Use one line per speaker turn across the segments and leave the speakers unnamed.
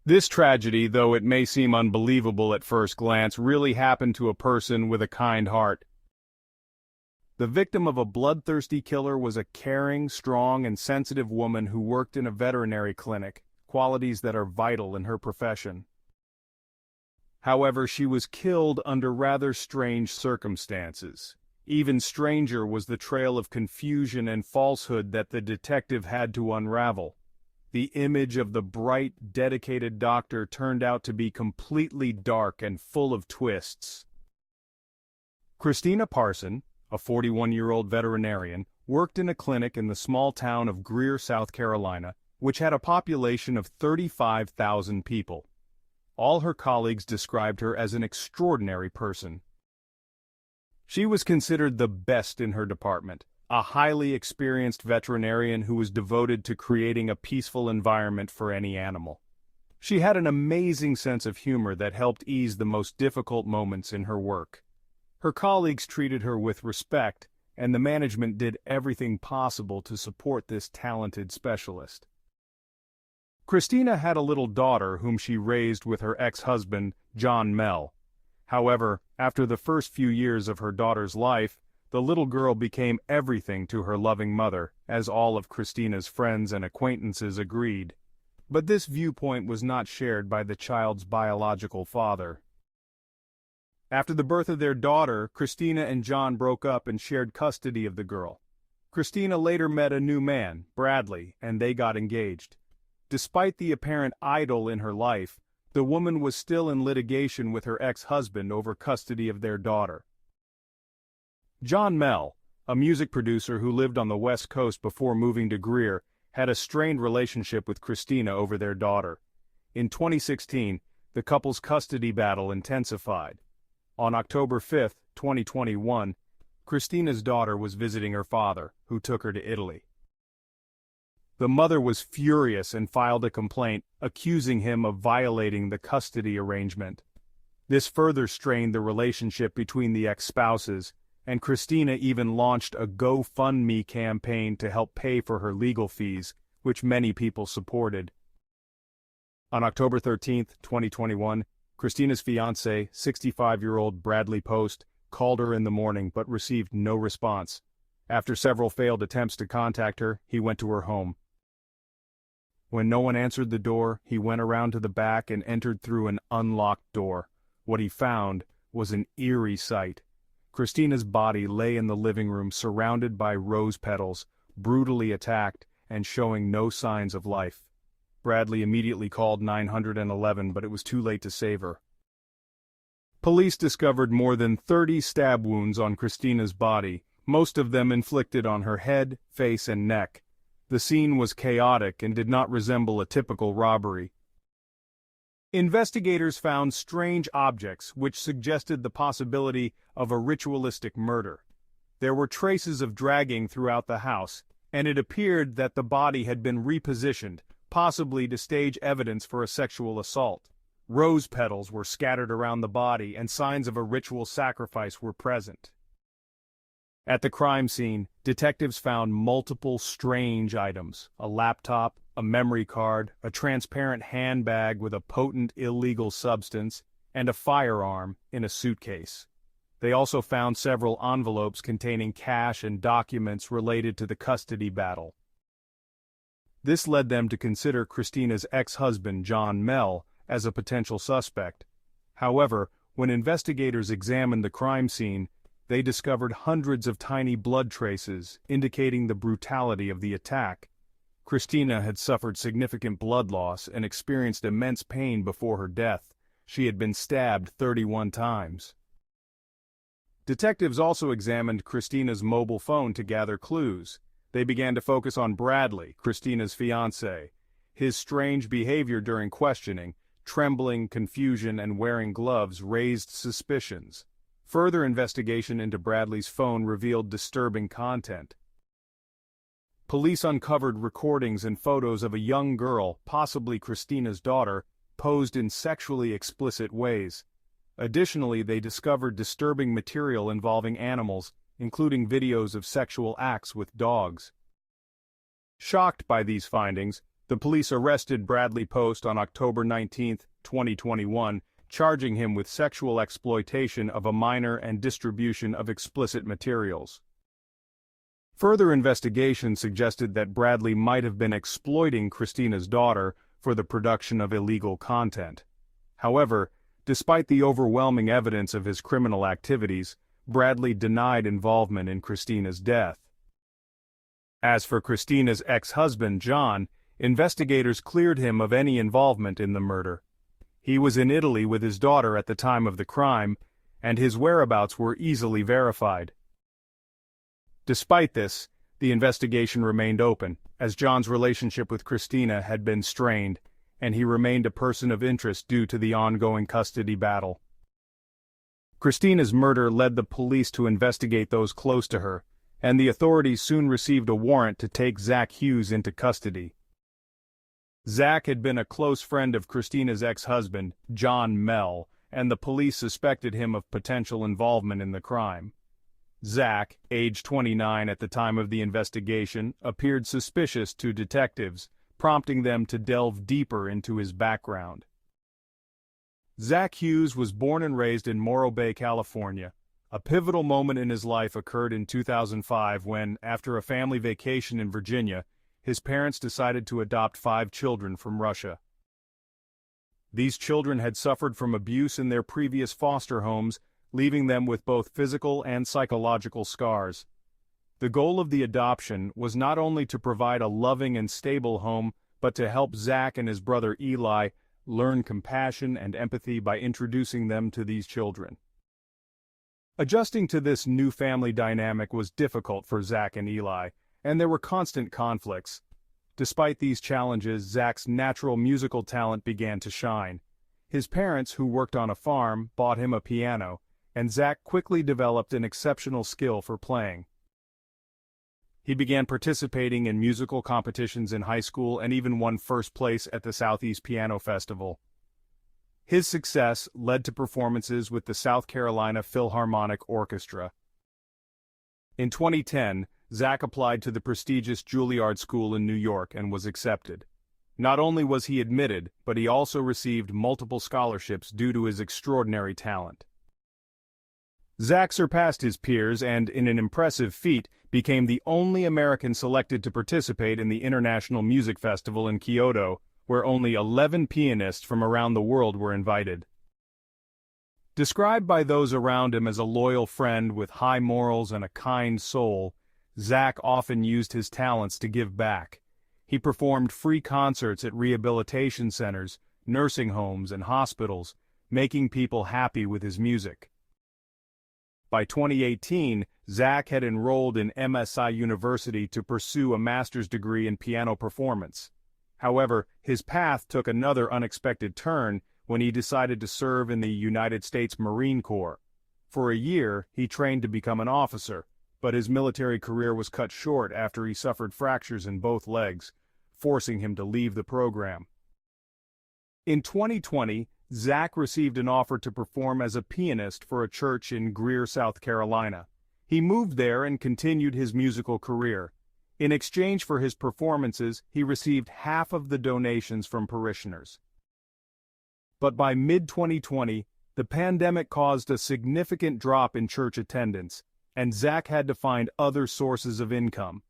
This tragedy, though it may seem unbelievable at first glance, really happened to a person with a kind heart. The victim of a bloodthirsty killer was a caring, strong, and sensitive woman who worked in a veterinary clinic, qualities that are vital in her profession. However, she was killed under rather strange circumstances. Even stranger was the trail of confusion and falsehood that the detective had to unravel. The image of the bright, dedicated doctor turned out to be completely dark and full of twists. Christina Parsu, a 41-year-old veterinarian, worked in a clinic in the small town of Greer, South Carolina, which had a population of 35,000 people. All her colleagues described her as an extraordinary person. She was considered the best in her department, a highly experienced veterinarian who was devoted to creating a peaceful environment for any animal. She had an amazing sense of humor that helped ease the most difficult moments in her work. Her colleagues treated her with respect, and the management did everything possible to support this talented specialist. Christina had a little daughter whom she raised with her ex-husband, John Mell. However, after the first few years of her daughter's life, the little girl became everything to her loving mother, as all of Christina's friends and acquaintances agreed. But this viewpoint was not shared by the child's biological father. After the birth of their daughter, Christina and John broke up and shared custody of the girl. Christina later met a new man, Bradley, and they got engaged. Despite the apparent idol in her life, the woman was still in litigation with her ex-husband over custody of their daughter. John Mell, a music producer who lived on the West Coast before moving to Greer, had a strained relationship with Christina over their daughter. In 2016, the couple's custody battle intensified. On October 5, 2021, Christina's daughter was visiting her father, who took her to Italy. The mother was furious and filed a complaint, accusing him of violating the custody arrangement. This further strained the relationship between the ex-spouses, and Christina even launched a GoFundMe campaign to help pay for her legal fees, which many people supported. On October 13, 2021, Christina's fiancé, 65-year-old Bradley Post, called her in the morning but received no response. After several failed attempts to contact her, he went to her home. When no one answered the door, he went around to the back and entered through an unlocked door. What he found was an eerie sight. Christina's body lay in the living room surrounded by rose petals, brutally attacked and showing no signs of life. Bradley immediately called 911, but it was too late to save her. Police discovered more than 30 stab wounds on Christina's body, most of them inflicted on her head, face, and neck. The scene was chaotic and did not resemble a typical robbery. Investigators found strange objects which suggested the possibility of a ritualistic murder. There were traces of dragging throughout the house, and it appeared that the body had been repositioned, possibly to stage evidence for a sexual assault. Rose petals were scattered around the body, and signs of a ritual sacrifice were present. At the crime scene, detectives found multiple strange items: a laptop, a memory card, a transparent handbag with a potent illegal substance, and a firearm in a suitcase. They also found several envelopes containing cash and documents related to the custody battle. This led them to consider Christina's ex-husband, John Mell, as a potential suspect. However, when investigators examined the crime scene, they discovered hundreds of tiny blood traces, indicating the brutality of the attack. Christina had suffered significant blood loss and experienced immense pain before her death. She had been stabbed 31 times. Detectives also examined Christina's mobile phone to gather clues. They began to focus on Bradley, Christina's fiancé. His strange behavior during questioning, trembling, confusion, and wearing gloves raised suspicions. Further investigation into Bradley's phone revealed disturbing content. Police uncovered recordings and photos of a young girl, possibly Christina's daughter, posed in sexually explicit ways. Additionally, they discovered disturbing material involving animals, including videos of sexual acts with dogs. Shocked by these findings, The police arrested Bradley Post on October 19, 2021, charging him with sexual exploitation of a minor and distribution of explicit materials. Further investigation suggested that Bradley might have been exploiting Christina's daughter for the production of illegal content. However, despite the overwhelming evidence of his criminal activities, Bradley denied involvement in Christina's death. As for Christina's ex-husband, John, investigators cleared him of any involvement in the murder. He was in Italy with his daughter at the time of the crime, and his whereabouts were easily verified. Despite this, the investigation remained open, as John's relationship with Christina had been strained, and he remained a person of interest due to the ongoing custody battle. Christina's murder led the police to investigate those close to her, and the authorities soon received a warrant to take Zach Hughes into custody. Zach had been a close friend of Christina's ex-husband, John Mell, and the police suspected him of potential involvement in the crime. Zach, age 29 at the time of the investigation, appeared suspicious to detectives, prompting them to delve deeper into his background. Zach Hughes was born and raised in Morro Bay, California. A pivotal moment in his life occurred in 2005 when, after a family vacation in Virginia, his parents decided to adopt 5 children from Russia. These children had suffered from abuse in their previous foster homes, leaving them with both physical and psychological scars. The goal of the adoption was not only to provide a loving and stable home, but to help Zach and his brother Eli learn compassion and empathy by introducing them to these children. Adjusting to this new family dynamic was difficult for Zach and Eli, and there were constant conflicts. Despite these challenges, Zach's natural musical talent began to shine. His parents, who worked on a farm, bought him a piano, and Zach quickly developed an exceptional skill for playing. He began participating in musical competitions in high school and even won first place at the Southeast Piano Festival. His success led to performances with the South Carolina Philharmonic Orchestra. In 2010, Zach applied to the prestigious Juilliard School in New York and was accepted. Not only was he admitted, but he also received multiple scholarships due to his extraordinary talent. Zach surpassed his peers and, in an impressive feat, became the only American selected to participate in the International Music Festival in Kyoto, where only 11 pianists from around the world were invited. Described by those around him as a loyal friend with high morals and a kind soul, Zach often used his talents to give back. He performed free concerts at rehabilitation centers, nursing homes, and hospitals, making people happy with his music. By 2018, Zach had enrolled in MSI University to pursue a master's degree in piano performance. However, his path took another unexpected turn when he decided to serve in the United States Marine Corps. For a year, he trained to become an officer, but his military career was cut short after he suffered fractures in both legs, forcing him to leave the program. In 2020, Zach received an offer to perform as a pianist for a church in Greer, South Carolina. He moved there and continued his musical career. In exchange for his performances, he received half of the donations from parishioners. But by mid-2020, the pandemic caused a significant drop in church attendance, and Zach had to find other sources of income.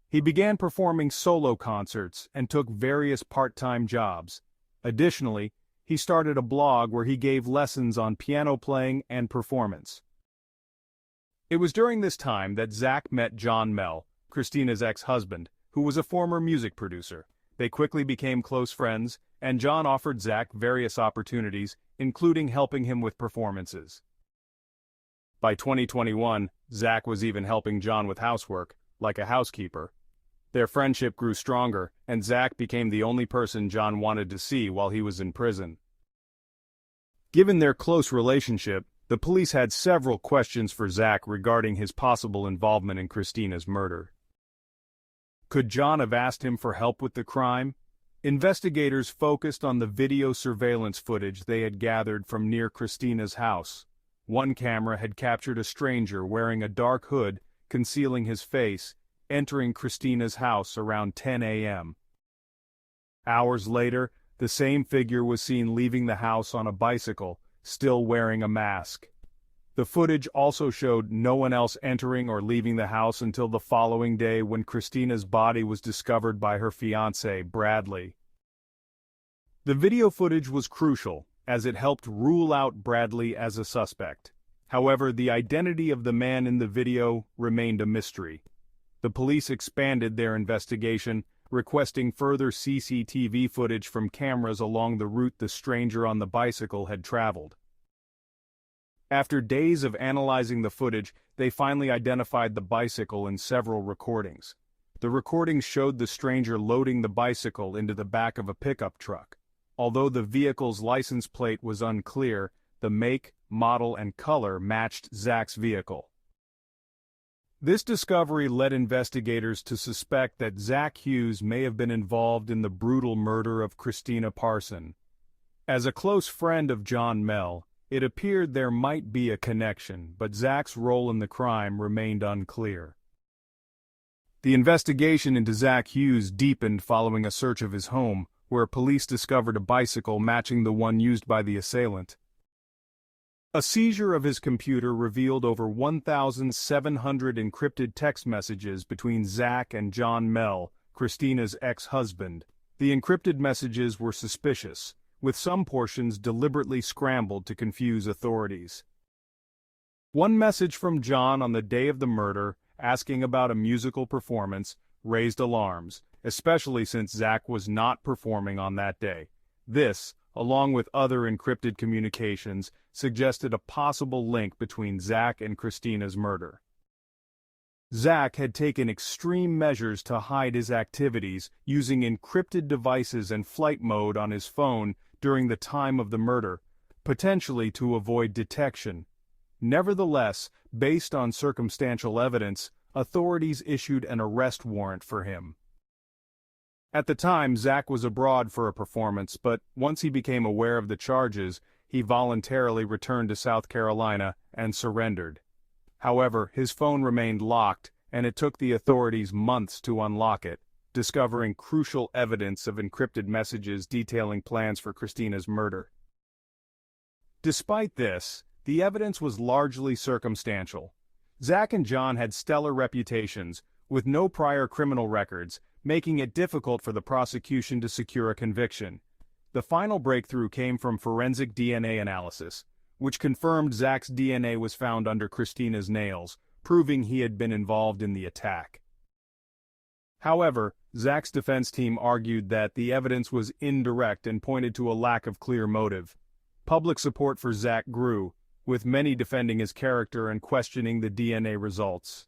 He began performing solo concerts and took various part-time jobs. Additionally, he started a blog where he gave lessons on piano playing and performance. It was during this time that Zach met John Mell, Christina's ex-husband, who was a former music producer. They quickly became close friends, and John offered Zach various opportunities, including helping him with performances. By 2021, Zach was even helping John with housework, like a housekeeper. Their friendship grew stronger, and Zach became the only person John wanted to see while he was in prison. Given their close relationship, the police had several questions for Zach regarding his possible involvement in Christina's murder. Could John have asked him for help with the crime? Investigators focused on the video surveillance footage they had gathered from near Christina's house. One camera had captured a stranger wearing a dark hood, concealing his face, entering Christina's house around 10 a.m. Hours later, the same figure was seen leaving the house on a bicycle, still wearing a mask. The footage also showed no one else entering or leaving the house until the following day when Christina's body was discovered by her fiancé, Bradley. The video footage was crucial, as it helped rule out Bradley as a suspect. However, the identity of the man in the video remained a mystery. The police expanded their investigation, requesting further CCTV footage from cameras along the route the stranger on the bicycle had traveled. After days of analyzing the footage, they finally identified the bicycle in several recordings. The recordings showed the stranger loading the bicycle into the back of a pickup truck. Although the vehicle's license plate was unclear, the make, model, and color matched Zach's vehicle. This discovery led investigators to suspect that Zach Hughes may have been involved in the brutal murder of Christina Parsu. As a close friend of John Mell, it appeared there might be a connection, but Zach's role in the crime remained unclear. The investigation into Zach Hughes deepened following a search of his home, where police discovered a bicycle matching the one used by the assailant. A seizure of his computer revealed over 1,700 encrypted text messages between Zach and John Mell, Christina's ex-husband. The encrypted messages were suspicious, with some portions deliberately scrambled to confuse authorities. One message from John on the day of the murder, asking about a musical performance, raised alarms, especially since Zach was not performing on that day. This, along with other encrypted communications, suggested a possible link between Zach and Christina's murder. Zach had taken extreme measures to hide his activities, using encrypted devices and flight mode on his phone during the time of the murder, potentially to avoid detection. Nevertheless, based on circumstantial evidence, authorities issued an arrest warrant for him. At the time, Zach was abroad for a performance, but once he became aware of the charges, he voluntarily returned to South Carolina and surrendered. However, his phone remained locked, and it took the authorities months to unlock it, discovering crucial evidence of encrypted messages detailing plans for Christina's murder. Despite this, the evidence was largely circumstantial. Zach and John had stellar reputations, with no prior criminal records, making it difficult for the prosecution to secure a conviction. The final breakthrough came from forensic DNA analysis, which confirmed Zach's DNA was found under Christina's nails, proving he had been involved in the attack. However, Zach's defense team argued that the evidence was indirect and pointed to a lack of clear motive. Public support for Zach grew, with many defending his character and questioning the DNA results.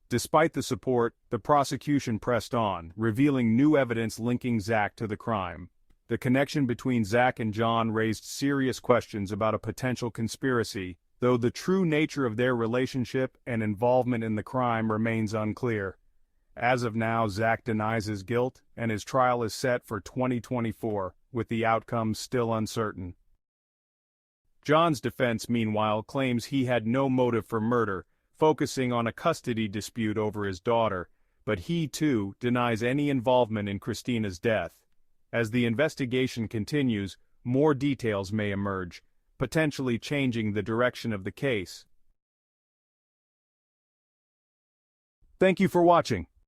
Despite the support, the prosecution pressed on, revealing new evidence linking Zach to the crime. The connection between Zach and John raised serious questions about a potential conspiracy, though the true nature of their relationship and involvement in the crime remains unclear. As of now, Zach denies his guilt, and his trial is set for 2024, with the outcome still uncertain. John's defense, meanwhile, claims he had no motive for murder, focusing on a custody dispute over his daughter, but he, too, denies any involvement in Christina's death. As the investigation continues, more details may emerge, potentially changing the direction of the case. Thank you for watching.